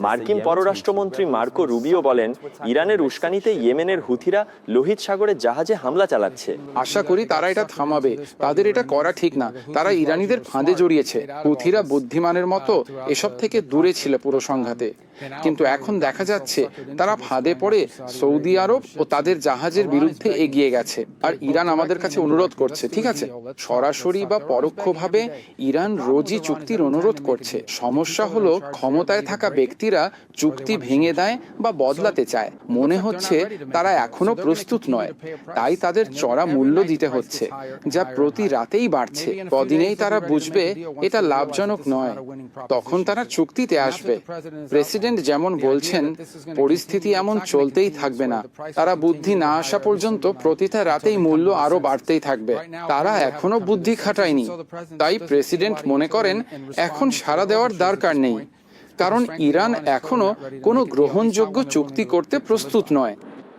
মার্কিন পররাষ্ট্রমন্ত্রী Marco Rubio বলেন, ইরানের উস্কানিতে ইয়েমেনের হুথিরা লোহিত সাগরের জাহাজে হামলা চালাচ্ছে। আশা করি তারা এটা থামাবে। তাদের এটা করা ঠিক না। তারা ইরানিদের ফাঁদে জড়িয়েছে। হুথিরা বুদ্ধিমানের মতো এসব থেকে দূরে ছিল পুরো সংঘাতে, কিন্তু এখন দেখা যাচ্ছে তারা ফাঁদে পড়ে সৌদি আরব ও তাদের জাহাজের বিরুদ্ধে এগিয়ে গেছে। আর ইরান আমাদের কাছে অনুরোধ করছে, ঠিক আছে, সরাসরি বা পরোক্ষভাবে ইরান রোজই চুক্তির অনুরোধ করছে। সমস্যা হলো ক্ষমতায় থাকা ব্যক্তিরা চুক্তি ভেঙে দেয় বা বদলাতে চায়। মনে হচ্ছে তারা এখনো প্রস্তুত নয়, তাই তাদের চড়া মূল্য দিতে হচ্ছে, যা প্রতি রাতেই বাড়ছে। কদিনেই তারা বুঝবে এটা লাভজনক নয়, তখন তারা চুক্তিতে আসবে। প্রেসিডেন্ট যেমন বলছেন, পরিস্থিতি এমন চলতেই থাকবে না। তারা বুদ্ধি না আসা পর্যন্ত প্রতিটা রাতেই মূল্য আরো বাড়তেই থাকবে। তারা এখনো বুদ্ধি খাটায়নি, তাই প্রেসিডেন্ট মনে করেন এখন সাড়া দেওয়ার দরকার নেই, কারণ ইরান এখনো কোনো গ্রহণযোগ্য চুক্তি করতে প্রস্তুত নয়।